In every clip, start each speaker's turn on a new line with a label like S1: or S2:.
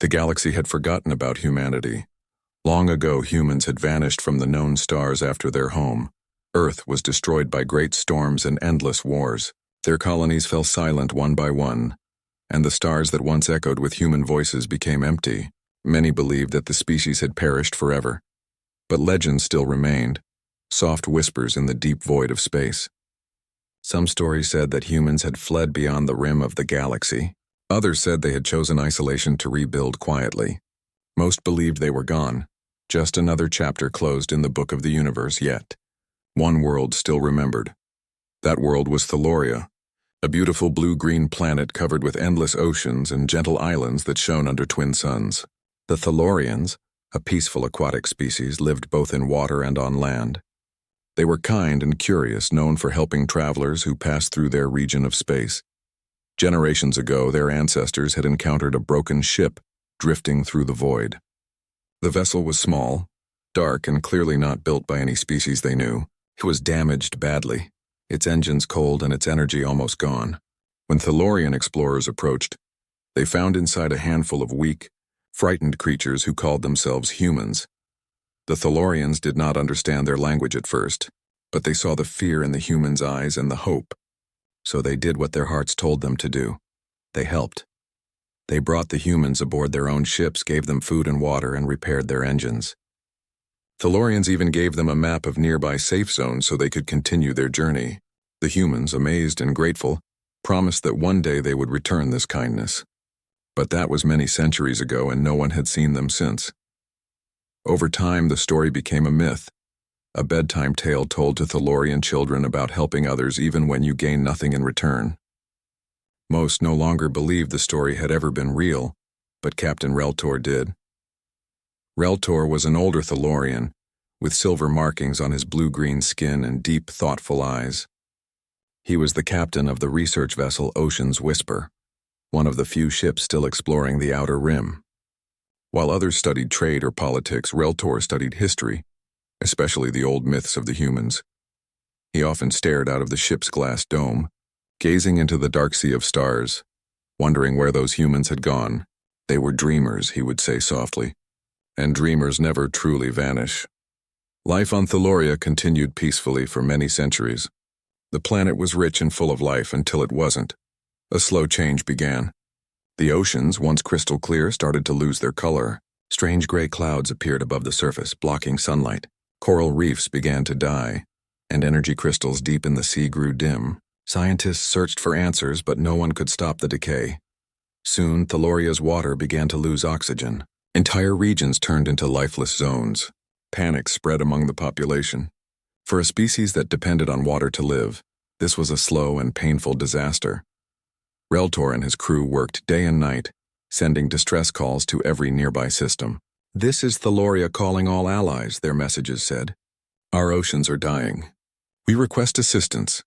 S1: The galaxy had forgotten about humanity. Long ago, humans had vanished from the known stars after their home. Earth was destroyed by great storms and endless wars. Their colonies fell silent one by one, and the stars that once echoed with human voices became empty. Many believed that the species had perished forever. But legends still remained, soft whispers in the deep void of space. Some stories said that humans had fled beyond the rim of the galaxy. Others said they had chosen isolation to rebuild quietly. Most believed they were gone, just another chapter closed in the book of the universe yet. One world still remembered. That world was Thaloria, a beautiful blue-green planet covered with endless oceans and gentle islands that shone under twin suns. The Thalorians, a peaceful aquatic species, lived both in water and on land. They were kind and curious, known for helping travelers who passed through their region of space. Generations ago, their ancestors had encountered a broken ship drifting through the void. The vessel was small, dark, and clearly not built by any species they knew. It was damaged badly, its engines cold and its energy almost gone. When Thalorian explorers approached, they found inside a handful of weak, frightened creatures who called themselves humans. The Thalorians did not understand their language at first, but they saw the fear in the humans' eyes and the hope. So they did what their hearts told them to do. They helped. They brought the humans aboard their own ships, gave them food and water, and repaired their engines. Thalorians even gave them a map of nearby safe zones so they could continue their journey. The humans, amazed and grateful, promised that one day they would return this kindness. But that was many centuries ago, and no one had seen them since. Over time, the story became a myth, a bedtime tale told to Thalorian children about helping others even when you gain nothing in return. Most no longer believed the story had ever been real, but Captain Reltor did. Reltor was an older Thalorian, with silver markings on his blue-green skin and deep, thoughtful eyes. He was the captain of the research vessel Ocean's Whisper, one of the few ships still exploring the outer rim. While others studied trade or politics, Reltor studied history, especially the old myths of the humans. He often stared out of the ship's glass dome, gazing into the dark sea of stars, wondering where those humans had gone. They were dreamers, he would say softly, and dreamers never truly vanish. Life on Thaloria continued peacefully for many centuries. The planet was rich and full of life until it wasn't. A slow change began. The oceans, once crystal clear, started to lose their color. Strange gray clouds appeared above the surface, blocking sunlight. Coral reefs began to die, and energy crystals deep in the sea grew dim. Scientists searched for answers, but no one could stop the decay. Soon, Thaloria's water began to lose oxygen. Entire regions turned into lifeless zones. Panic spread among the population. For a species that depended on water to live, this was a slow and painful disaster. Reltor and his crew worked day and night, sending distress calls to every nearby system. "This is Thaloria calling all allies," their messages said. "Our oceans are dying. We request assistance."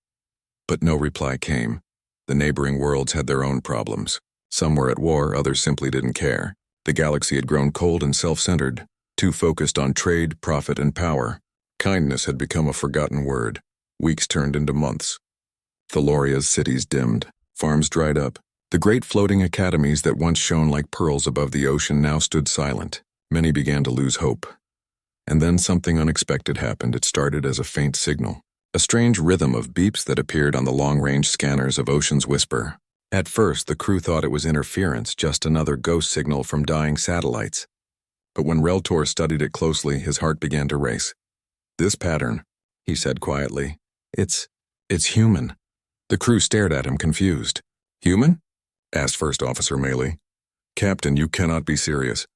S1: But no reply came. The neighboring worlds had their own problems. Some were at war, others simply didn't care. The galaxy had grown cold and self-centered, too focused on trade, profit, and power. Kindness had become a forgotten word. Weeks turned into months. Thaloria's cities dimmed. Farms dried up. The great floating academies that once shone like pearls above the ocean now stood silent. Many began to lose hope. And then something unexpected happened. It started as a faint signal. A strange rhythm of beeps that appeared on the long-range scanners of Ocean's Whisper. At first, the crew thought it was interference, just another ghost signal from dying satellites. But when Reltor studied it closely, his heart began to race. "This pattern," he said quietly, It's human." The crew stared at him, confused. "Human?" asked First Officer Maley. "Captain, you cannot be serious."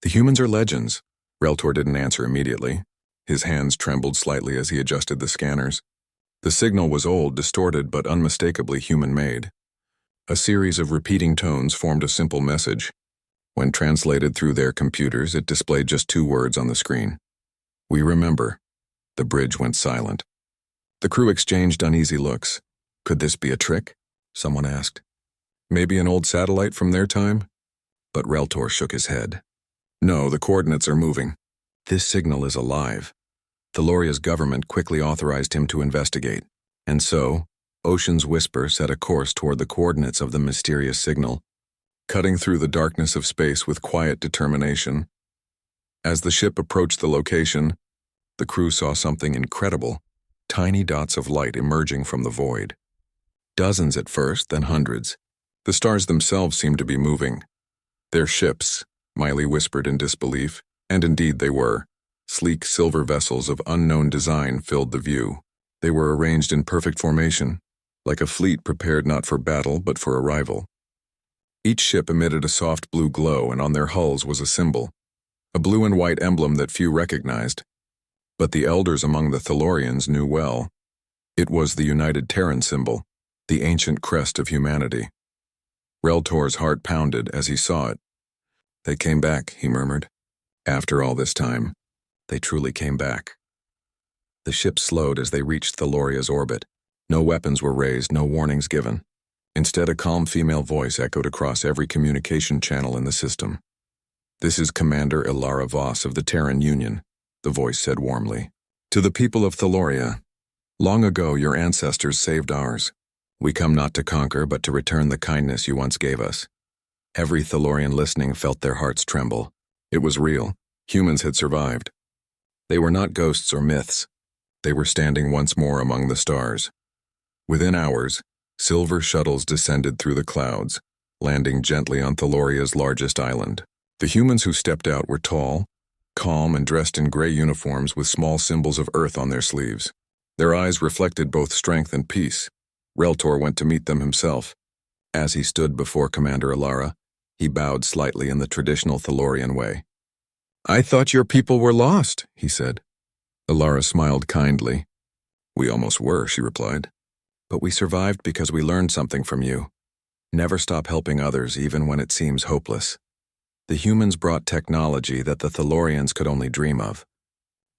S1: "The humans are legends." Reltor didn't answer immediately. His hands trembled slightly as he adjusted the scanners. The signal was old, distorted, but unmistakably human-made. A series of repeating tones formed a simple message. When translated through their computers, it displayed just 2 words on the screen. "We remember." The bridge went silent. The crew exchanged uneasy looks. "Could this be a trick?" someone asked. "Maybe an old satellite from their time?" But Reltor shook his head. "No, the coordinates are moving. This signal is alive." Thaloria's government quickly authorized him to investigate. And so, Ocean's Whisper set a course toward the coordinates of the mysterious signal. cutting through the darkness of space with quiet determination. As the ship approached the location, the crew saw something incredible, tiny dots of light emerging from the void. Dozens at first, then hundreds. The stars themselves seemed to be moving. Their ships, Miley whispered in disbelief, and indeed they were. Sleek silver vessels of unknown design filled the view. They were arranged in perfect formation, like a fleet prepared not for battle but for arrival. Each ship emitted a soft blue glow, and on their hulls was a symbol, a blue and white emblem that few recognized. But the elders among the Thalorians knew well. It was the United Terran symbol, the ancient crest of humanity. Reltor's heart pounded as he saw it. "They came back," he murmured. "After all this time, they truly came back." The ship slowed as they reached Thaloria's orbit. No weapons were raised, no warnings given. Instead, a calm female voice echoed across every communication channel in the system. "This is Commander Ilara Voss of the Terran Union," the voice said warmly. "To the people of Thaloria, long ago your ancestors saved ours. We come not to conquer, but to return the kindness you once gave us." Every Thalorian listening felt their hearts tremble. It was real. Humans had survived. They were not ghosts or myths. They were standing once more among the stars. Within hours, silver shuttles descended through the clouds, landing gently on Thaloria's largest island. The humans who stepped out were tall, calm, and dressed in gray uniforms with small symbols of Earth on their sleeves. Their eyes reflected both strength and peace. Reltor went to meet them himself. As he stood before Commander Ilara, he bowed slightly in the traditional Thalorian way. "I thought your people were lost," he said. Ilara smiled kindly. "We almost were," she replied. "But we survived because we learned something from you. Never stop helping others even when it seems hopeless." The humans brought technology that the Thalorians could only dream of.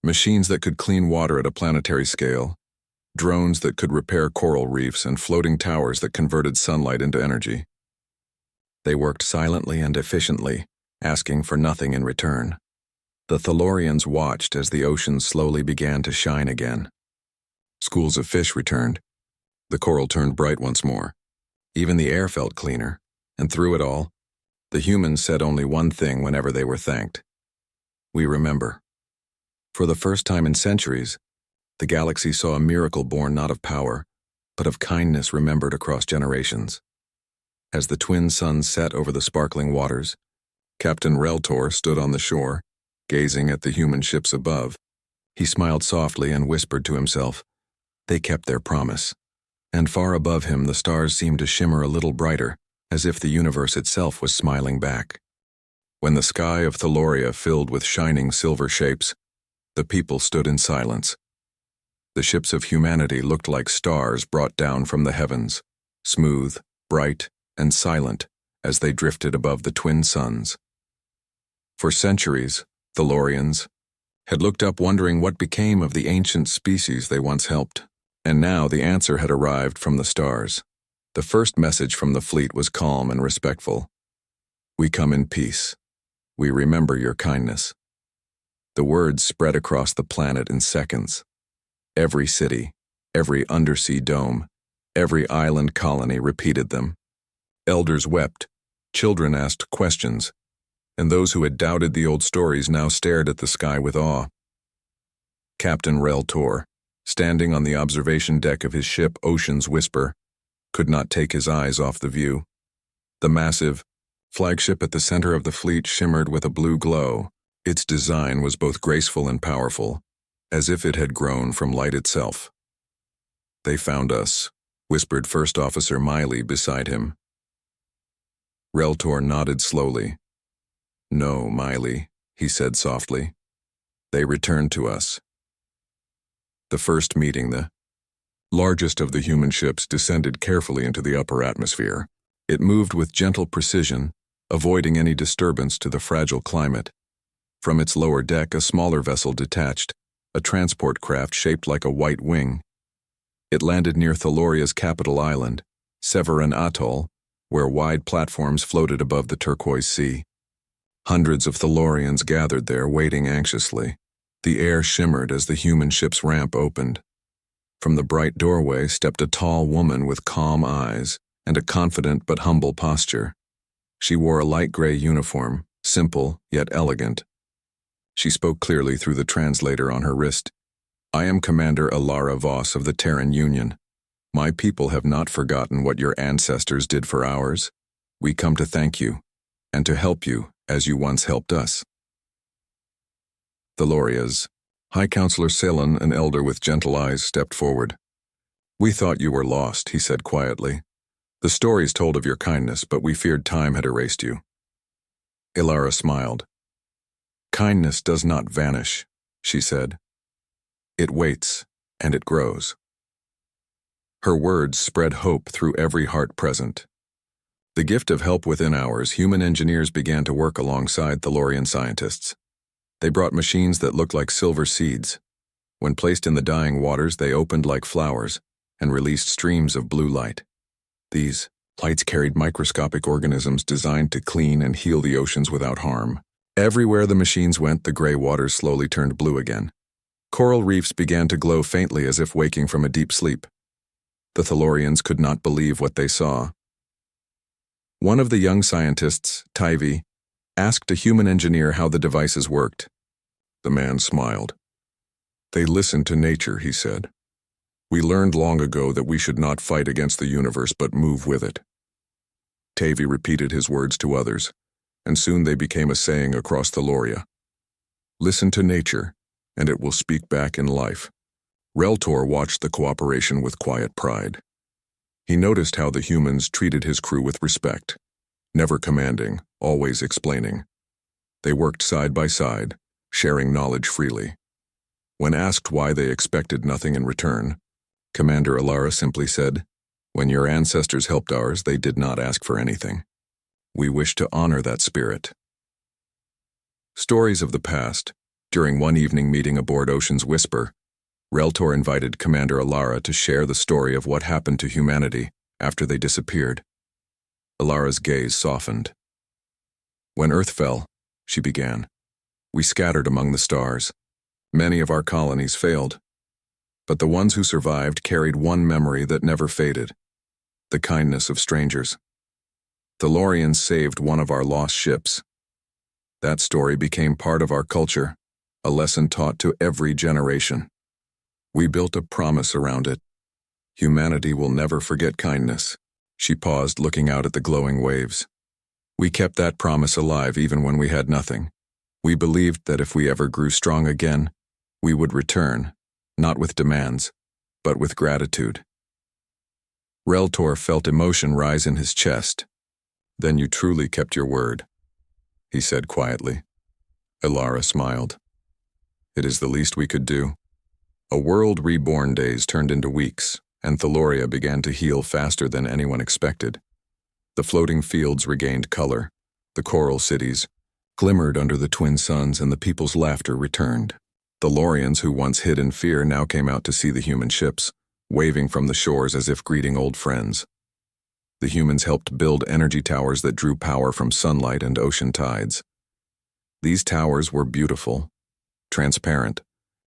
S1: Machines that could clean water at a planetary scale, drones that could repair coral reefs, and floating towers that converted sunlight into energy. They worked silently and efficiently, asking for nothing in return. The Thalorians watched as the oceans slowly began to shine again. Schools of fish returned. The coral turned bright once more. Even the air felt cleaner, and through it all, the humans said only one thing whenever they were thanked: "We remember." For the first time in centuries, the galaxy saw a miracle born not of power, but of kindness remembered across generations. As the twin suns set over the sparkling waters, Captain Reltor stood on the shore, gazing at the human ships above. He smiled softly and whispered to himself, "They kept their promise." And far above him the stars seemed to shimmer a little brighter, as if the universe itself was smiling back. When the sky of Thaloria filled with shining silver shapes, the people stood in silence. The ships of humanity looked like stars brought down from the heavens, smooth, bright, and silent as they drifted above the twin suns. For centuries, Thalorians had looked up wondering what became of the ancient species they once helped. And now the answer had arrived from the stars. The first message from the fleet was calm and respectful. "We come in peace. We remember your kindness." The words spread across the planet in seconds. Every city, every undersea dome, every island colony repeated them. Elders wept, children asked questions, and those who had doubted the old stories now stared at the sky with awe. Captain Reltor, standing on the observation deck of his ship Ocean's Whisper, could not take his eyes off the view. The massive flagship at the center of the fleet shimmered with a blue glow. Its design was both graceful and powerful, as if it had grown from light itself. "They found us," whispered First Officer Miley beside him. Reltor nodded slowly. "No, Miley," he said softly. "They returned to us." The first meeting, the largest of the human ships, descended carefully into the upper atmosphere. It moved with gentle precision, avoiding any disturbance to the fragile climate. From its lower deck, a smaller vessel detached, a transport craft shaped like a white wing. It landed near Thaloria's capital island, Severin Atoll, where wide platforms floated above the turquoise sea. Hundreds of Thalorians gathered there, waiting anxiously. The air shimmered as the human ship's ramp opened. From the bright doorway stepped a tall woman with calm eyes and a confident but humble posture. She wore a light gray uniform, simple yet elegant. She spoke clearly through the translator on her wrist. "I am Commander Alara Voss of the Terran Union. My people have not forgotten what your ancestors did for ours. We come to thank you, and to help you as you once helped us." Thalorias. High Counselor Salon, an elder with gentle eyes, stepped forward. "We thought you were lost," he said quietly. "The stories told of your kindness, but we feared time had erased you." Ilara smiled. "Kindness does not vanish," she said. "It waits, and it grows." Her words spread hope through every heart present. The gift of help within hours, human engineers began to work alongside Thalorian scientists. They brought machines that looked like silver seeds. When placed in the dying waters, they opened like flowers and released streams of blue light. These lights carried microscopic organisms designed to clean and heal the oceans without harm. Everywhere the machines went, the gray waters slowly turned blue again. Coral reefs began to glow faintly as if waking from a deep sleep. The Thalorians could not believe what they saw. One of the young scientists, Tyvi, asked a human engineer how the devices worked. The man smiled. "They listen to nature," he said. "We learned long ago that we should not fight against the universe but move with it." Tavi repeated his words to others, and soon they became a saying across Thaloria. "Listen to nature, and it will speak back in life." Reltor watched the cooperation with quiet pride. He noticed how the humans treated his crew with respect, never commanding, always explaining. They worked side by side, sharing knowledge freely. When asked why they expected nothing in return, Commander Alara simply said, "When your ancestors helped ours, they did not ask for anything. We wish to honor that spirit." Stories of the past. During one evening meeting aboard Ocean's Whisper, Reltor invited Commander Alara to share the story of what happened to humanity after they disappeared. Alara's gaze softened. "When Earth fell," she began, "we scattered among the stars. Many of our colonies failed. But the ones who survived carried one memory that never faded: the kindness of strangers. Thalorians saved one of our lost ships. That story became part of our culture, a lesson taught to every generation. We built a promise around it. Humanity will never forget kindness." She paused, looking out at the glowing waves. "We kept that promise alive even when we had nothing. We believed that if we ever grew strong again, we would return, not with demands, but with gratitude." Reltor felt emotion rise in his chest. "Then you truly kept your word," he said quietly. Ilara smiled. "It is the least we could do." A world reborn days turned into weeks, and Thaloria began to heal faster than anyone expected. The floating fields regained color, the coral cities glimmered under the twin suns, and the people's laughter returned. Thalorians who once hid in fear now came out to see the human ships, waving from the shores as if greeting old friends. The humans helped build energy towers that drew power from sunlight and ocean tides. These towers were beautiful, transparent,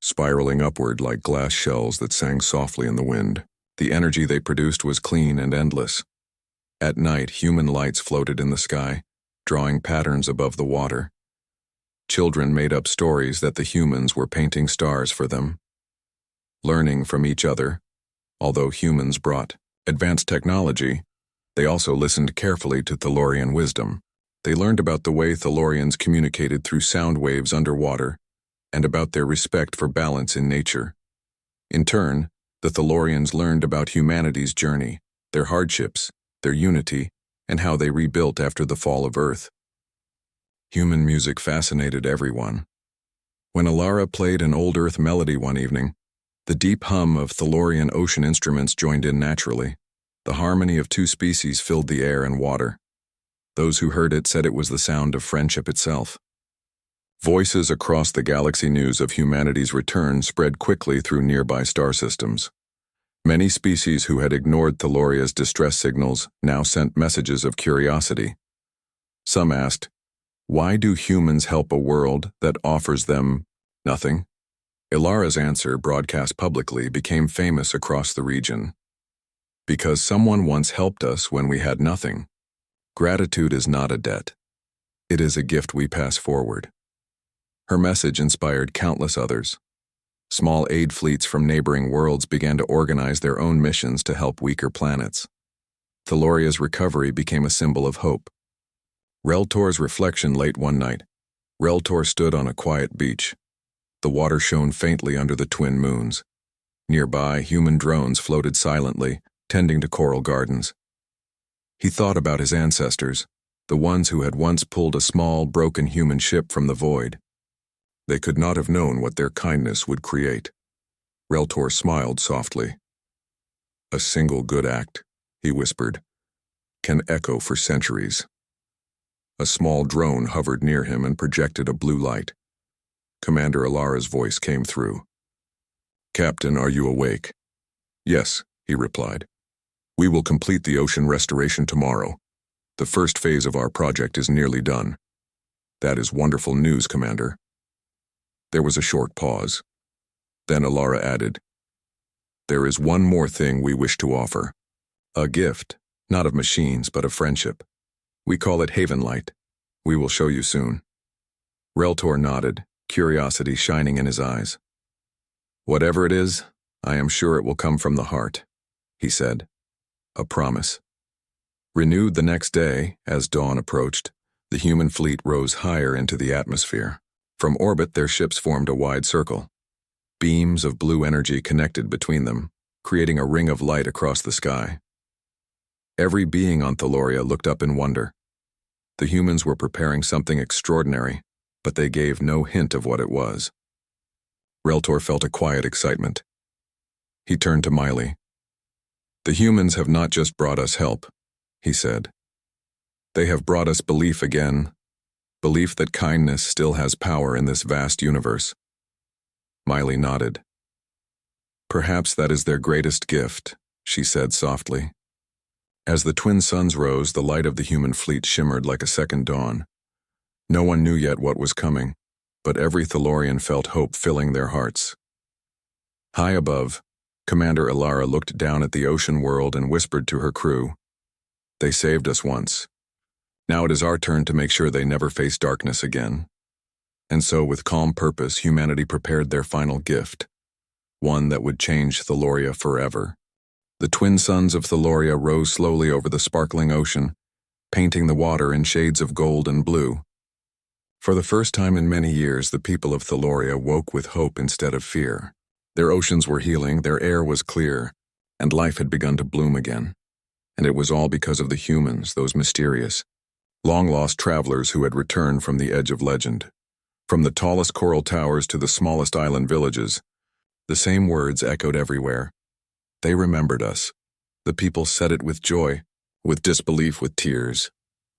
S1: spiraling upward like glass shells that sang softly in the wind. The energy they produced was clean and endless. At night, human lights floated in the sky, drawing patterns above the water. Children made up stories that the humans were painting stars for them. Learning from each other, although humans brought advanced technology, they also listened carefully to Thalorian wisdom. They learned about the way Thalorians communicated through sound waves underwater, and about their respect for balance in nature. In turn, the Thalorians learned about humanity's journey, their hardships, their unity, and how they rebuilt after the fall of Earth. Human music fascinated everyone. When Alara played an old Earth melody one evening, the deep hum of Thalorian ocean instruments joined in naturally. The harmony of two species filled the air and water. Those who heard it said it was the sound of friendship itself. Voices across the galaxy news of humanity's return spread quickly through nearby star systems. Many species who had ignored Thaloria's distress signals now sent messages of curiosity. Some asked, "Why do humans help a world that offers them nothing?" Ilara's answer, broadcast publicly, became famous across the region. "Because someone once helped us when we had nothing." Gratitude is not a debt. It is a gift we pass forward. Her message inspired countless others. Small aid fleets from neighboring worlds began to organize their own missions to help weaker planets. Theloria's recovery became a symbol of hope. Reltor's reflection late one night. Reltor stood on a quiet beach. The water shone faintly under the twin moons. Nearby, human drones floated silently, tending to coral gardens. He thought about his ancestors, the ones who had once pulled a small, broken human ship from the void. They could not have known what their kindness would create. Reltor smiled softly. A single good act, he whispered, can echo for centuries. A small drone hovered near him and projected a blue light. Commander Alara's voice came through. Captain, are you awake? Yes, he replied. We will complete the ocean restoration tomorrow. The first phase of our project is nearly done. That is wonderful news, Commander. There was a short pause. Then Alara added, there is one more thing we wish to offer. A gift, not of machines, but of friendship. We call it Haven Light. We will show you soon. Reltor nodded, curiosity shining in his eyes. Whatever it is, I am sure it will come from the heart, he said. A promise. Renewed the next day, as dawn approached, the human fleet rose higher into the atmosphere. From orbit, their ships formed a wide circle. Beams of blue energy connected between them, creating a ring of light across the sky. Every being on Theloria looked up in wonder. The humans were preparing something extraordinary, but they gave no hint of what it was. Reltor felt a quiet excitement. He turned to Miley. The humans have not just brought us help, he said. They have brought us belief again. Belief that kindness still has power in this vast universe. Miley nodded. Perhaps that is their greatest gift, she said softly. As the twin suns rose, the light of the human fleet shimmered like a second dawn. No one knew yet what was coming, but every Thelorian felt hope filling their hearts. High above, Commander Alara looked down at the ocean world and whispered to her crew, they saved us once. Now it is our turn to make sure they never face darkness again. And so, with calm purpose, humanity prepared their final gift, one that would change Theloria forever. The twin suns of Theloria rose slowly over the sparkling ocean, painting the water in shades of gold and blue. For the first time in many years, the people of Theloria woke with hope instead of fear. Their oceans were healing, their air was clear, and life had begun to bloom again. And it was all because of the humans, those mysterious, long-lost travelers who had returned from the edge of legend. From the tallest coral towers to the smallest island villages, the same words echoed everywhere. They remembered us. The people said it with joy, with disbelief, with tears.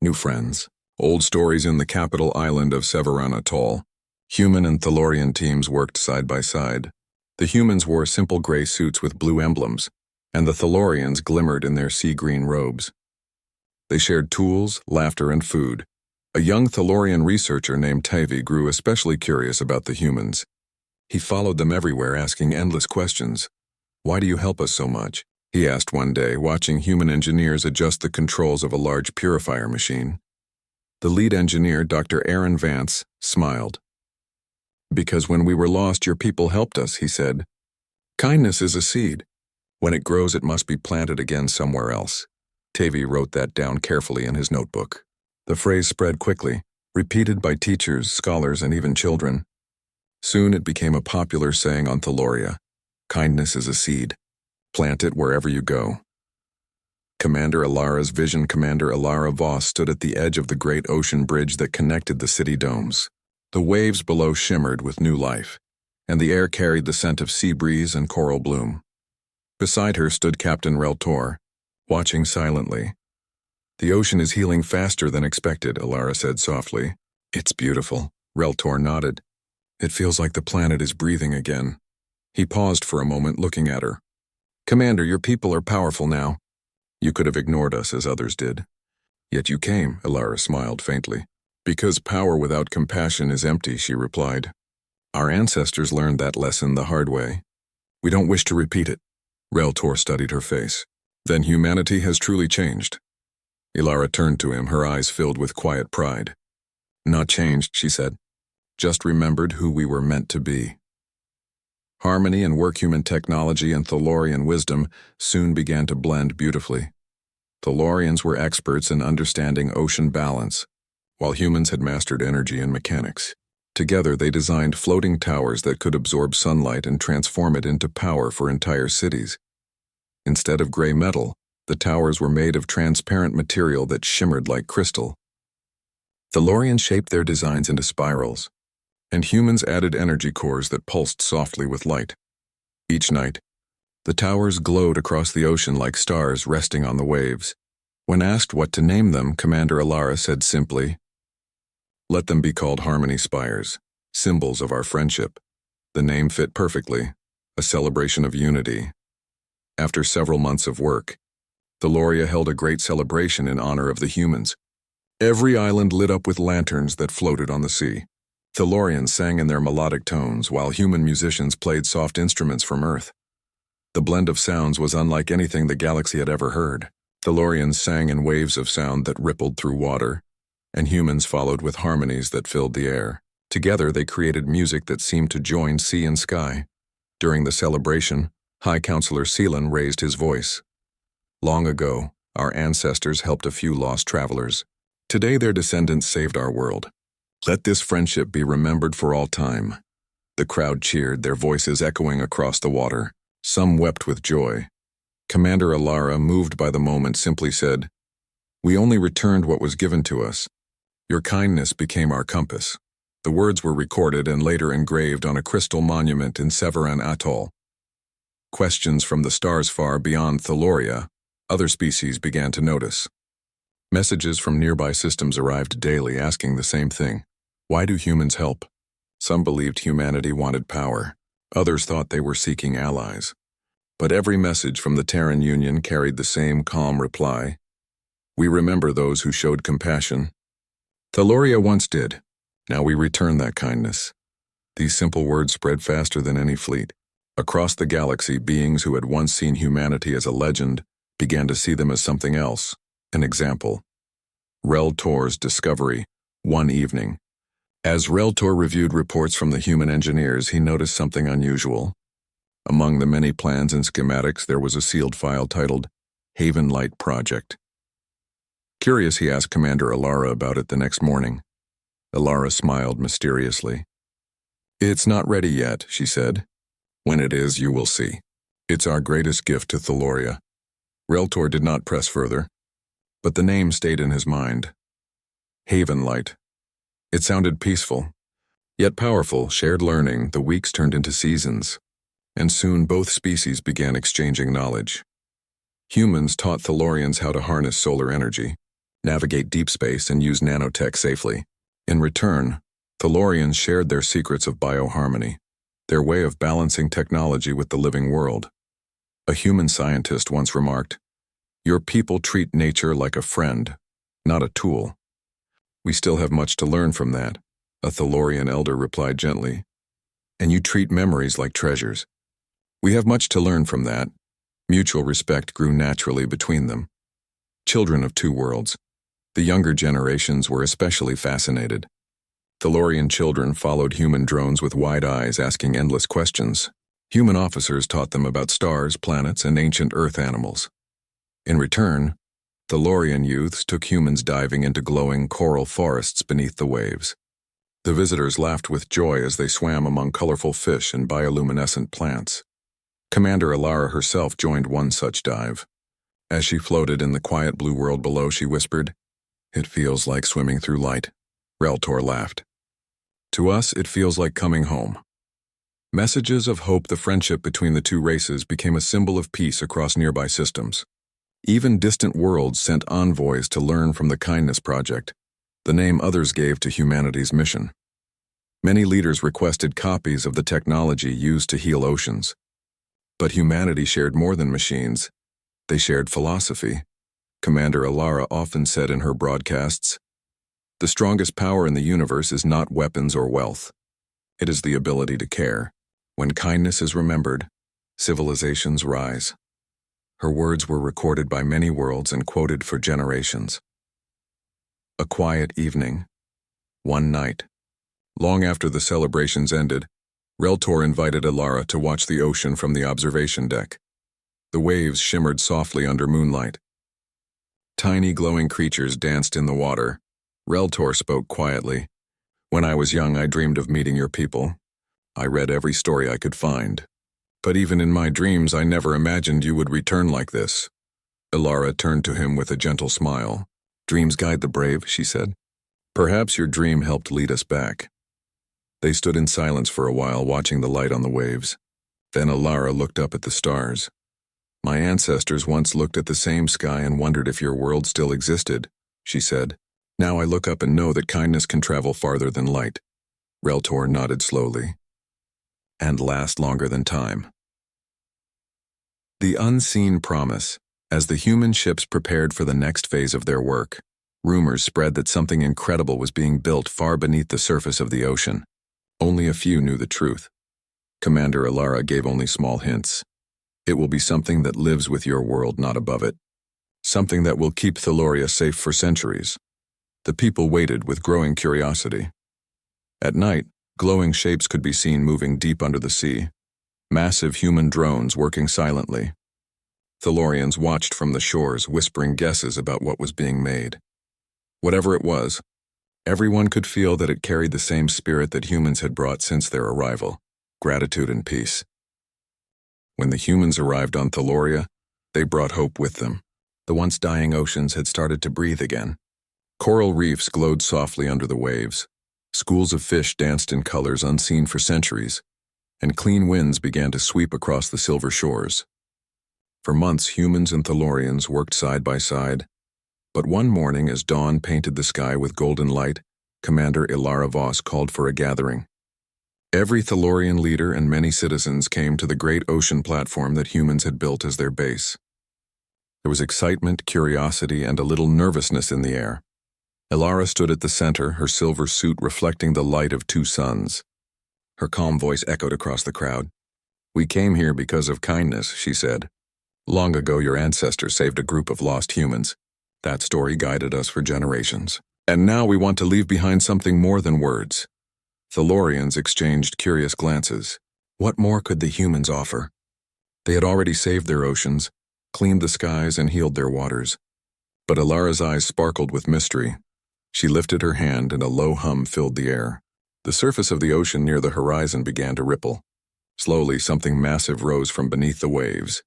S1: New friends. Old stories in the capital island of Severan Atoll. Human and Thelorian teams worked side by side. The humans wore simple gray suits with blue emblems, and the Thelorians glimmered in their sea-green robes. They shared tools, laughter, and food. A young Thelorian researcher named Tavi grew especially curious about the humans. He followed them everywhere, asking endless questions. Why do you help us so much? He asked one day, watching human engineers adjust the controls of a large purifier machine. The lead engineer, Dr. Aaron Vance, smiled. Because when we were lost, your people helped us, he said. Kindness is a seed. When it grows, it must be planted again somewhere else. Tavi wrote that down carefully in his notebook. The phrase spread quickly, repeated by teachers, scholars, and even children. Soon it became a popular saying on Theloria. Kindness is a seed. Plant it wherever you go. Commander Alara's vision, Commander Alara Voss, stood at the edge of the great ocean bridge that connected the city domes. The waves below shimmered with new life, and the air carried the scent of sea breeze and coral bloom. Beside her stood Captain Reltor, watching silently. The ocean is healing faster than expected, Alara said softly. It's beautiful, Reltor nodded. It feels like the planet is breathing again. He paused for a moment, looking at her. Commander, your people are powerful now. You could have ignored us as others did. Yet you came, Alara smiled faintly. Because power without compassion is empty, she replied. Our ancestors learned that lesson the hard way. We don't wish to repeat it. Reltor studied her face. Then humanity has truly changed. Ilara turned to him, her eyes filled with quiet pride. Not changed, she said. Just remembered who we were meant to be. Harmony and workhuman technology and Thalorian wisdom soon began to blend beautifully. Thalorians were experts in understanding ocean balance, while humans had mastered energy and mechanics. Together they designed floating towers that could absorb sunlight and transform it into power for entire cities. Instead of gray metal, the towers were made of transparent material that shimmered like crystal. Thalorians shaped their designs into spirals, and humans added energy cores that pulsed softly with light. Each night, the towers glowed across the ocean like stars resting on the waves. When asked what to name them, Commander Ilara said simply, "Let them be called Harmony Spires, symbols of our friendship." The name fit perfectly, a celebration of unity. After several months of work, Thaloria held a great celebration in honor of the humans. Every island lit up with lanterns that floated on the sea. Thalorians sang in their melodic tones, while human musicians played soft instruments from Earth. The blend of sounds was unlike anything the galaxy had ever heard. Thalorians sang in waves of sound that rippled through water, and humans followed with harmonies that filled the air. Together they created music that seemed to join sea and sky. During the celebration, High Counselor Seelan raised his voice. Long ago, our ancestors helped a few lost travelers. Today their descendants saved our world. Let this friendship be remembered for all time. The crowd cheered, their voices echoing across the water. Some wept with joy. Commander Ilara, moved by the moment, simply said, "We only returned what was given to us. Your kindness became our compass." The words were recorded and later engraved on a crystal monument in Severan Atoll. Questions from the stars far beyond Thaloria, other species began to notice. Messages from nearby systems arrived daily asking the same thing. Why do humans help? Some believed humanity wanted power. Others thought they were seeking allies. But every message from the Terran Union carried the same calm reply. We remember those who showed compassion. Thaloria once did. Now we return that kindness. These simple words spread faster than any fleet. Across the galaxy, beings who had once seen humanity as a legend began to see them as something else, an example. Reltor's discovery, one evening. As Reltor reviewed reports from the human engineers, he noticed something unusual. Among the many plans and schematics, there was a sealed file titled Haven Light Project. Curious, he asked Commander Ilara about it the next morning. Ilara smiled mysteriously. "It's not ready yet," she said. "When it is, you will see. It's our greatest gift to Thaloria." Reltor did not press further, but the name stayed in his mind. Haven Light. It sounded peaceful, yet powerful. Shared learning, the weeks turned into seasons, and soon both species began exchanging knowledge. Humans taught Thalorians how to harness solar energy, navigate deep space, and use nanotech safely. In return, Thalorians shared their secrets of bioharmony, their way of balancing technology with the living world. A human scientist once remarked, "Your people treat nature like a friend, not a tool." "We still have much to learn from that," a Thalorian elder replied gently. "And you treat memories like treasures." "We have much to learn from that." Mutual respect grew naturally between them. Children of two worlds, the younger generations were especially fascinated. Thalorian children followed human drones with wide eyes, asking endless questions. Human officers taught them about stars, planets, and ancient Earth animals. In return, Thalorian youths took humans diving into glowing coral forests beneath the waves. The visitors laughed with joy as they swam among colorful fish and bioluminescent plants. Commander Ilara herself joined one such dive. As she floated in the quiet blue world below, she whispered, "It feels like swimming through light." Reltor laughed. "To us, it feels like coming home." Messages of hope, the friendship between the two races, became a symbol of peace across nearby systems. Even distant worlds sent envoys to learn from the Kindness Project, the name others gave to humanity's mission. Many leaders requested copies of the technology used to heal oceans. But humanity shared more than machines. They shared philosophy. Commander Ilara often said in her broadcasts, "The strongest power in the universe is not weapons or wealth. It is the ability to care. When kindness is remembered, civilizations rise." Her words were recorded by many worlds and quoted for generations. A quiet evening. One night. Long after the celebrations ended, Reltor invited Alara to watch the ocean from the observation deck. The waves shimmered softly under moonlight. Tiny glowing creatures danced in the water. Reltor spoke quietly. When I was young, I dreamed of meeting your people. I read every story I could find. But even in my dreams, I never imagined you would return like this. Alara turned to him with a gentle smile. Dreams guide the brave, she said. Perhaps your dream helped lead us back. They stood in silence for a while, watching the light on the waves. Then Alara looked up at the stars. My ancestors once looked at the same sky and wondered if your world still existed, she said. Now I look up and know that kindness can travel farther than light. Reltor nodded slowly. And last longer than time. The unseen promise. As the human ships prepared for the next phase of their work, rumors spread that something incredible was being built far beneath the surface of the ocean. Only a few knew the truth. Commander Alara gave only small hints. It will be something that lives with your world, not above it. Something that will keep Thaloria safe for centuries. The people waited with growing curiosity. At night, glowing shapes could be seen moving deep under the sea. Massive human drones working silently. Thalorians watched from the shores, whispering guesses about what was being made. Whatever it was, everyone could feel that it carried the same spirit that humans had brought since their arrival, gratitude and peace. When the humans arrived on Thaloria, they brought hope with them. The once dying oceans had started to breathe again. Coral reefs glowed softly under the waves. Schools of fish danced in colors unseen for centuries, and clean winds began to sweep across the silver shores. For months, humans and Thalorians worked side by side. But one morning, as dawn painted the sky with golden light, Commander Ilara Voss called for a gathering. Every Thalorian leader and many citizens came to the great ocean platform that humans had built as their base. There was excitement, curiosity, and a little nervousness in the air. Ilara stood at the center, her silver suit reflecting the light of two suns. Her calm voice echoed across the crowd. We came here because of kindness, she said. Long ago, your ancestors saved a group of lost humans. That story guided us for generations. And now we want to leave behind something more than words. Thalorians exchanged curious glances. What more could the humans offer? They had already saved their oceans, cleaned the skies, and healed their waters. But Ilara's eyes sparkled with mystery. She lifted her hand and a low hum filled the air. The surface of the ocean near the horizon began to ripple. Slowly, something massive rose from beneath the waves.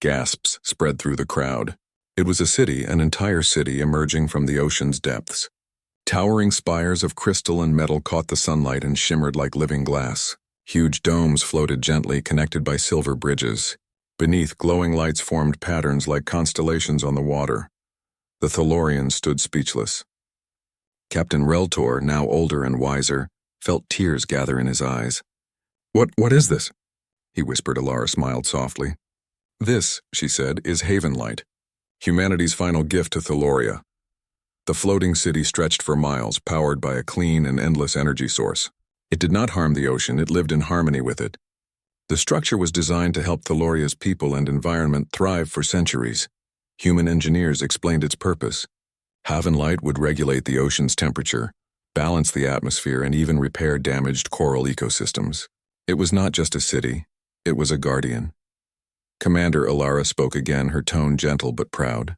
S1: Gasps spread through the crowd. It was a city, an entire city emerging from the ocean's depths. Towering spires of crystal and metal caught the sunlight and shimmered like living glass. Huge domes floated gently, connected by silver bridges. Beneath, glowing lights formed patterns like constellations on the water. The Thalorian stood speechless. Captain Reltor, now older and wiser, felt tears gather in his eyes. What is this? He whispered. Alara smiled softly. This, she said, is Haven Light, humanity's final gift to Thaloria. The floating city stretched for miles, powered by a clean and endless energy source. It did not harm the ocean, it lived in harmony with it. The structure was designed to help Thaloria's people and environment thrive for centuries. Human engineers explained its purpose. Haven Light would regulate the ocean's temperature, balance the atmosphere, and even repair damaged coral ecosystems. It was not just a city, it was a guardian. Commander Alara spoke again, her tone gentle but proud.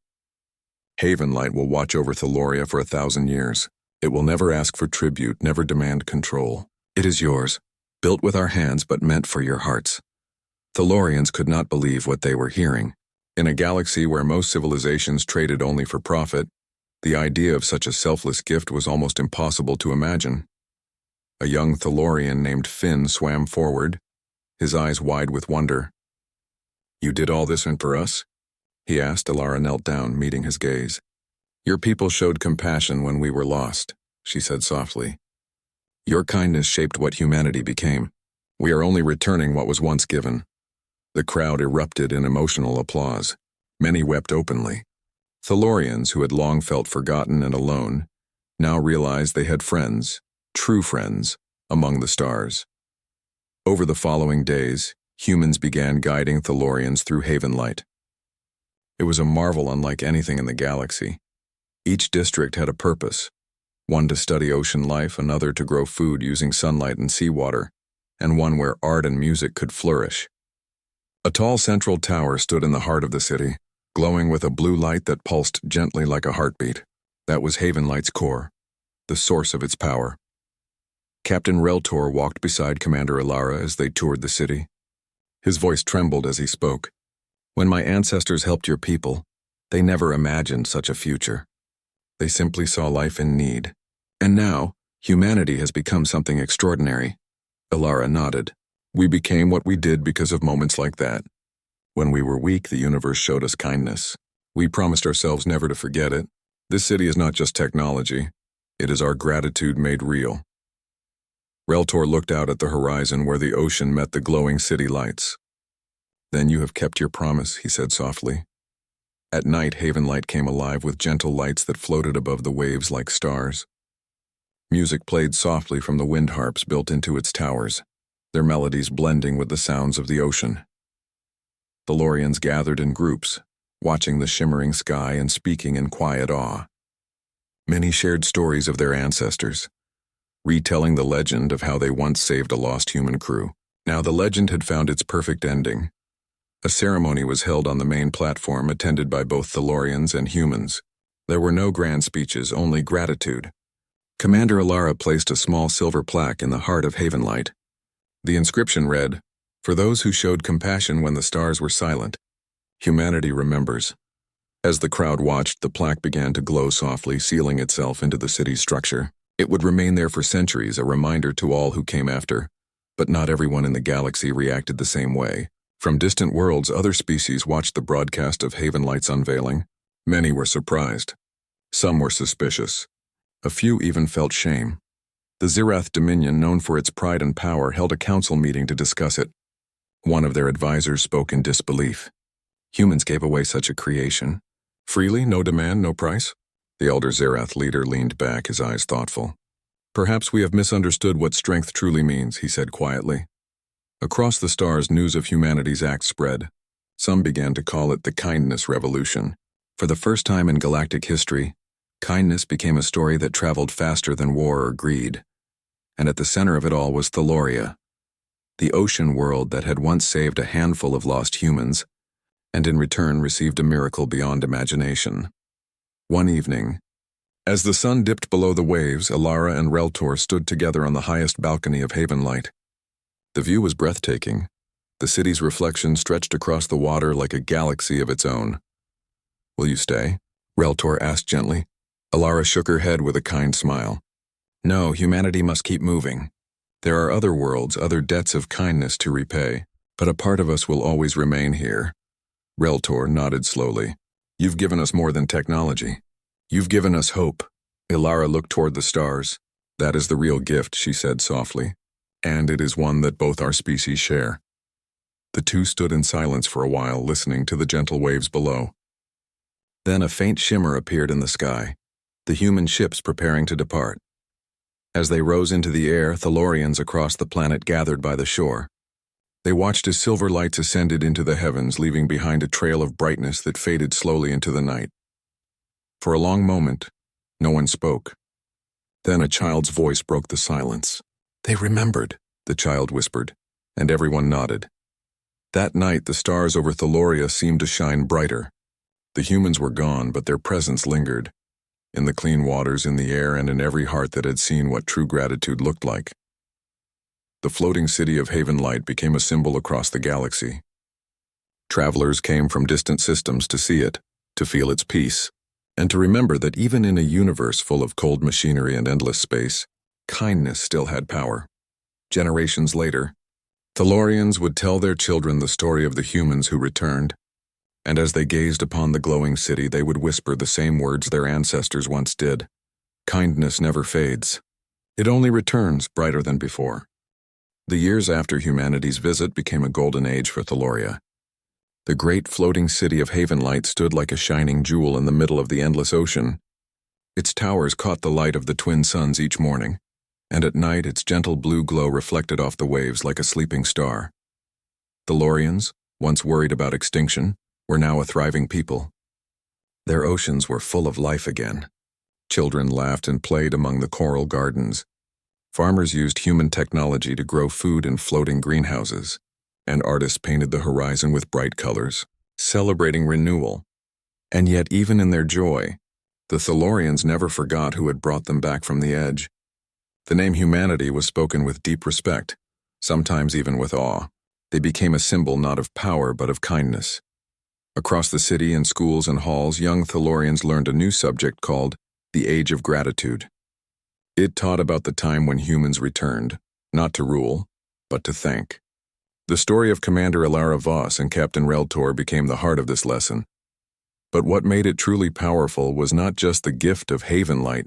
S1: Haven Light will watch over Thaloria for 1,000 years. It will never ask for tribute, never demand control. It is yours, built with our hands but meant for your hearts. Thalorians could not believe what they were hearing. In a galaxy where most civilizations traded only for profit, the idea of such a selfless gift was almost impossible to imagine. A young Thalorian named Finn swam forward, his eyes wide with wonder. You did all this and for us? He asked. Alara knelt down, meeting his gaze. Your people showed compassion when we were lost, she said softly. Your kindness shaped what humanity became. We are only returning what was once given. The crowd erupted in emotional applause. Many wept openly. Thalorians, who had long felt forgotten and alone, now realized they had friends, true friends, among the stars. Over the following days, humans began guiding Thalorians through Haven Light. It was a marvel unlike anything in the galaxy. Each district had a purpose, one to study ocean life, another to grow food using sunlight and seawater, and one where art and music could flourish. A tall central tower stood in the heart of the city, glowing with a blue light that pulsed gently like a heartbeat. That was Havenlight's core, the source of its power. Captain Reltor walked beside Commander Alara as they toured the city. His voice trembled as he spoke. "When my ancestors helped your people, they never imagined such a future. They simply saw life in need. And now, humanity has become something extraordinary." Alara nodded. "We became what we did because of moments like that. When we were weak, the universe showed us kindness. We promised ourselves never to forget it. This city is not just technology. It is our gratitude made real." Reltor looked out at the horizon where the ocean met the glowing city lights. "Then you have kept your promise," he said softly. At night, Havenlight came alive with gentle lights that floated above the waves like stars. Music played softly from the wind harps built into its towers, their melodies blending with the sounds of the ocean. Thalorians gathered in groups, watching the shimmering sky and speaking in quiet awe. Many shared stories of their ancestors, retelling the legend of how they once saved a lost human crew. Now the legend had found its perfect ending. A ceremony was held on the main platform, attended by both Thalorians and humans. There were no grand speeches, only gratitude. Commander Alara placed a small silver plaque in the heart of Havenlight. The inscription read, "For those who showed compassion when the stars were silent, humanity remembers." As the crowd watched, the plaque began to glow softly, sealing itself into the city's structure. It would remain there for centuries, a reminder to all who came after. But not everyone in the galaxy reacted the same way. From distant worlds, other species watched the broadcast of Havenlight's unveiling. Many were surprised. Some were suspicious. A few even felt shame. The Zirath Dominion, known for its pride and power, held a council meeting to discuss it. One of their advisors spoke in disbelief. Humans gave away such a creation. Freely, no demand, no price? The elder Zirath leader leaned back, his eyes thoughtful. "Perhaps we have misunderstood what strength truly means," he said quietly. Across the stars, news of humanity's act spread. Some began to call it the Kindness Revolution. For the first time in galactic history, kindness became a story that traveled faster than war or greed. And at the center of it all was Thaloria, the ocean world that had once saved a handful of lost humans, and in return received a miracle beyond imagination. One evening, as the sun dipped below the waves, Alara and Reltor stood together on the highest balcony of Havenlight. The view was breathtaking. The city's reflection stretched across the water like a galaxy of its own. "Will you stay?" Reltor asked gently. Alara shook her head with a kind smile. "No, humanity must keep moving. There are other worlds, other debts of kindness to repay, but a part of us will always remain here." Reltor nodded slowly. "You've given us more than technology. You've given us hope." Alara looked toward the stars. "That is the real gift," she said softly. "And it is one that both our species share." The two stood in silence for a while, listening to the gentle waves below. Then a faint shimmer appeared in the sky, the human ships preparing to depart. As they rose into the air, Thalorians across the planet gathered by the shore. They watched as silver lights ascended into the heavens, leaving behind a trail of brightness that faded slowly into the night. For a long moment, no one spoke. Then a child's voice broke the silence. "They remembered," the child whispered, and everyone nodded. That night, the stars over Thaloria seemed to shine brighter. The humans were gone, but their presence lingered, in the clean waters, in the air, and in every heart that had seen what true gratitude looked like. The floating city of Havenlight became a symbol across the galaxy. Travelers came from distant systems to see it, to feel its peace, and to remember that even in a universe full of cold machinery and endless space, kindness still had power. Generations later, Thalorians would tell their children the story of the humans who returned, and as they gazed upon the glowing city, they would whisper the same words their ancestors once did. Kindness never fades. It only returns brighter than before. The years after humanity's visit became a golden age for Thaloria. The great floating city of Havenlight stood like a shining jewel in the middle of the endless ocean. Its towers caught the light of the twin suns each morning, and at night its gentle blue glow reflected off the waves like a sleeping star. Thalorians, once worried about extinction, were now a thriving people. Their oceans were full of life again, Children laughed and played among the coral gardens. Farmers used human technology to grow food in floating greenhouses, and artists painted the horizon with bright colors, celebrating renewal. And yet, even in their joy, the Thalorians never forgot who had brought them back from the edge. The name humanity was spoken with deep respect, sometimes even with awe. They became a symbol not of power but of kindness. Across the city, in schools and halls, young Thalorians learned a new subject called the Age of Gratitude. It taught about the time when humans returned, not to rule, but to thank. The story of Commander Alara Voss and Captain Reltor became the heart of this lesson. But what made it truly powerful was not just the gift of Haven Light,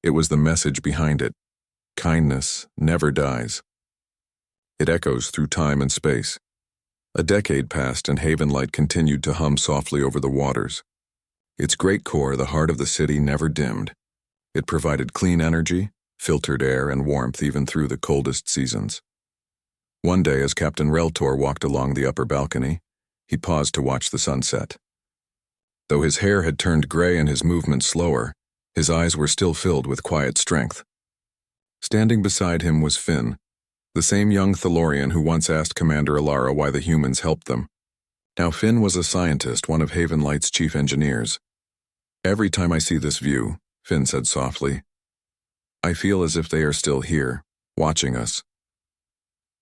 S1: it was the message behind it. Kindness never dies. It echoes through time and space. A decade passed and Haven Light continued to hum softly over the waters. Its great core, the heart of the city, never dimmed. It provided clean energy, filtered air, and warmth even through the coldest seasons. One day, as Captain Reltor walked along the upper balcony, he paused to watch the sunset. Though his hair had turned gray and his movements slower, his eyes were still filled with quiet strength. Standing beside him was Finn, the same young Thalorian who once asked Commander Alara why the humans helped them. Now Finn was a scientist, one of Haven Light's chief engineers. "Every time I see this view," Finn said softly, "I feel as if they are still here, watching us."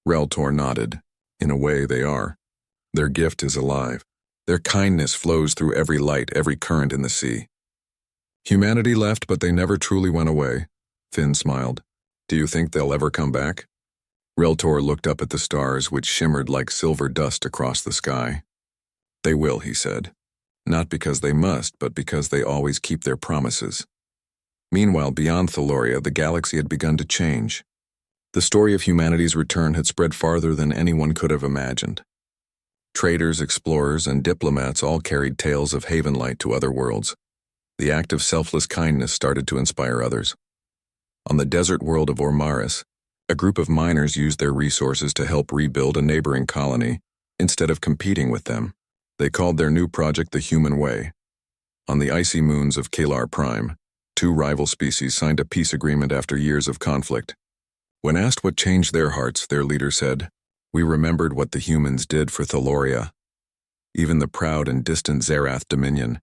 S1: Reltor nodded. "In a way, they are. Their gift is alive. Their kindness flows through every light, every current in the sea." "Humanity left, but they never truly went away," Finn smiled. "Do you think they'll ever come back?" Reltor looked up at the stars, which shimmered like silver dust across the sky. "They will," he said. "Not because they must, but because they always keep their promises." Meanwhile, beyond Thaloria, the galaxy had begun to change. The story of humanity's return had spread farther than anyone could have imagined. Traders, explorers, and diplomats all carried tales of Haven Light to other worlds. The act of selfless kindness started to inspire others. On the desert world of Ormaris, a group of miners used their resources to help rebuild a neighboring colony instead of competing with them. They called their new project the Human Way. On the icy moons of GalacticPrime, two rival species signed a peace agreement after years of conflict. When asked what changed their hearts, their leader said, "We remembered what the humans did for Thaloria." Even the proud and distant Zerath Dominion,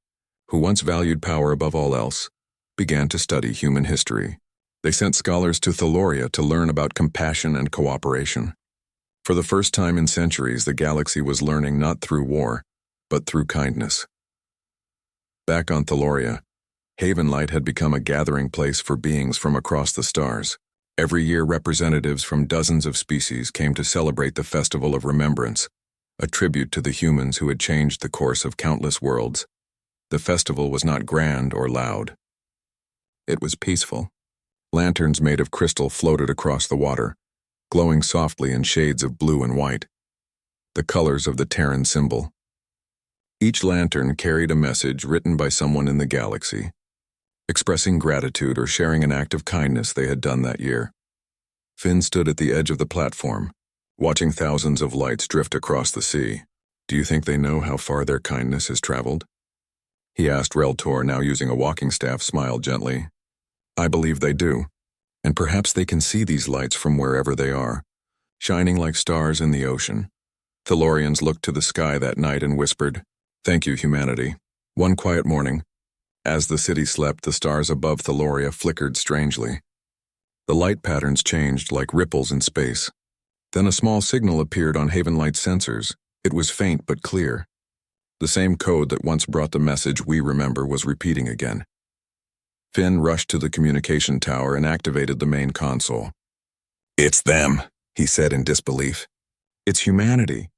S1: who once valued power above all else, began to study human history. They sent scholars to Thaloria to learn about compassion and cooperation. For the first time in centuries, the galaxy was learning not through war, but through kindness. Back on Thaloria, Haven Light had become a gathering place for beings from across the stars. Every year, representatives from dozens of species came to celebrate the Festival of Remembrance, a tribute to the humans who had changed the course of countless worlds. The festival was not grand or loud. It was peaceful. Lanterns made of crystal floated across the water, glowing softly in shades of blue and white, the colors of the Terran symbol. Each lantern carried a message written by someone in the galaxy, expressing gratitude or sharing an act of kindness they had done that year. Finn stood at the edge of the platform, watching thousands of lights drift across the sea. "Do you think they know how far their kindness has traveled?" he asked. Reltor, now using a walking staff, smiled gently. "I believe they do, and perhaps they can see these lights from wherever they are, shining like stars in the ocean." Thalorians looked to the sky that night and whispered, "Thank you, humanity." One quiet morning, as the city slept, the stars above Thaloria flickered strangely. The light patterns changed like ripples in space. Then a small signal appeared on Haven Light's sensors. It was faint but clear. The same code that once brought the message "We remember" was repeating again. Finn rushed to the communication tower and activated the main console. "It's them," he said in disbelief. "It's humanity."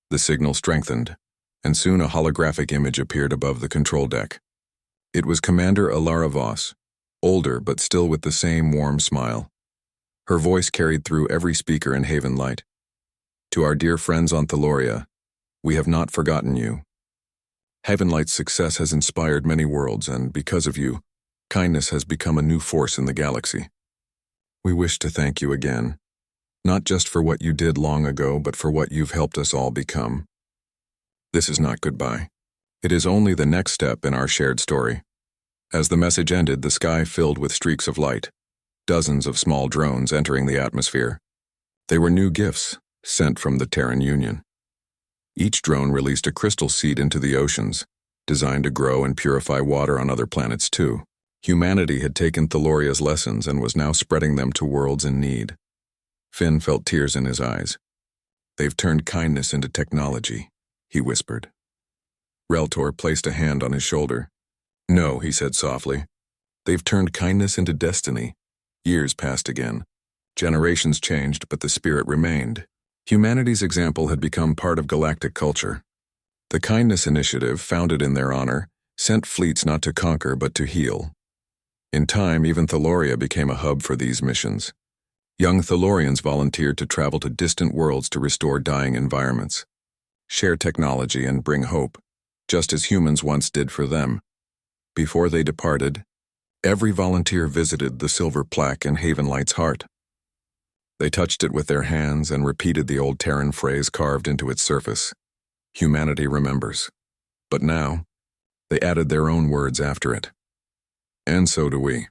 S1: The signal strengthened, and soon a holographic image appeared above the control deck. It was Commander Alara Voss, older but still with the same warm smile. Her voice carried through every speaker in Haven Light. "To our dear friends on Thaloria, we have not forgotten you. Haven Light's success has inspired many worlds, and because of you, kindness has become a new force in the galaxy. We wish to thank you again, not just for what you did long ago, but for what you've helped us all become. This is not goodbye. It is only the next step in our shared story." As the message ended, the sky filled with streaks of light, dozens of small drones entering the atmosphere. They were new gifts, sent from the Terran Union. Each drone released a crystal seed into the oceans, designed to grow and purify water on other planets too. Humanity had taken Thaloria's lessons and was now spreading them to worlds in need. Finn felt tears in his eyes. "They've turned kindness into technology," he whispered. Reltor placed a hand on his shoulder. "No," he said softly. "They've turned kindness into destiny." Years passed again. Generations changed, but the spirit remained. Humanity's example had become part of galactic culture. The Kindness Initiative, founded in their honor, sent fleets not to conquer but to heal. In time, even Thaloria became a hub for these missions. Young Thalorians volunteered to travel to distant worlds to restore dying environments, share technology, and bring hope, just as humans once did for them. Before they departed, every volunteer visited the silver plaque in Havenlight's heart. They touched it with their hands and repeated the old Terran phrase carved into its surface: "Humanity remembers." But now, they added their own words after it. And so do we.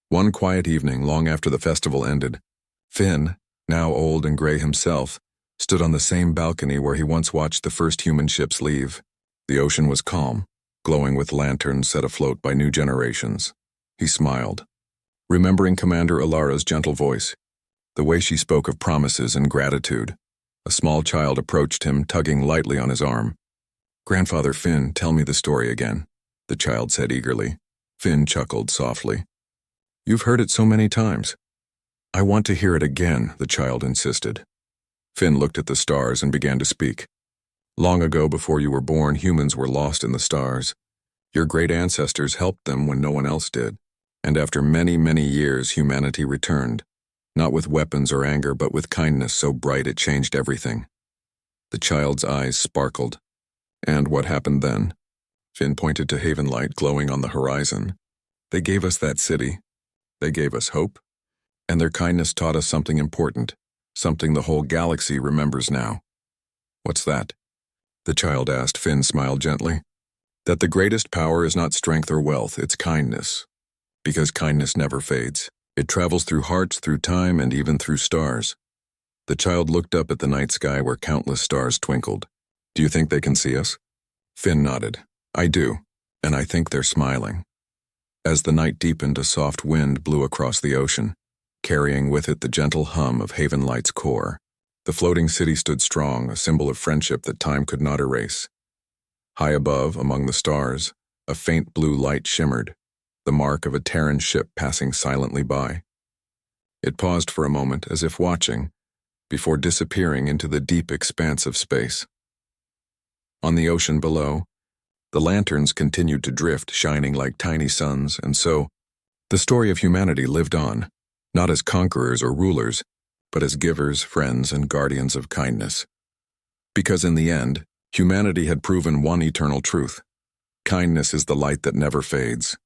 S1: One quiet evening, long after the festival ended, Finn, now old and gray himself, stood on the same balcony where he once watched the first human ships leave. The ocean was calm, glowing with lanterns set afloat by new generations. He smiled, remembering Commander Alara's gentle voice, the way she spoke of promises and gratitude. A small child approached him, tugging lightly on his arm. "Grandfather Finn, tell me the story again," the child said eagerly. Finn chuckled softly. "You've heard it so many times." "I want to hear it again," the child insisted. Finn looked at the stars and began to speak. "Long ago, before you were born, humans were lost in the stars. Your great ancestors helped them when no one else did. And after many, many years, humanity returned. Not with weapons or anger, but with kindness so bright it changed everything." The child's eyes sparkled. "And what happened then?" Finn pointed to Havenlight glowing on the horizon. "They gave us that city. They gave us hope. And their kindness taught us something important, something the whole galaxy remembers now." "What's that?" the child asked. Finn smiled gently. "That the greatest power is not strength or wealth, it's kindness. Because kindness never fades. It travels through hearts, through time, and even through stars." The child looked up at the night sky where countless stars twinkled. "Do you think they can see us?" Finn nodded. "I do, and I think they're smiling." As the night deepened, a soft wind blew across the ocean, carrying with it the gentle hum of Havenlight's core. The floating city stood strong, a symbol of friendship that time could not erase. High above, among the stars, a faint blue light shimmered, the mark of a Terran ship passing silently by. It paused for a moment, as if watching, before disappearing into the deep expanse of space. On the ocean below, the lanterns continued to drift, shining like tiny suns, and so, the story of humanity lived on, not as conquerors or rulers, but as givers, friends, and guardians of kindness. Because in the end, humanity had proven one eternal truth: kindness is the light that never fades.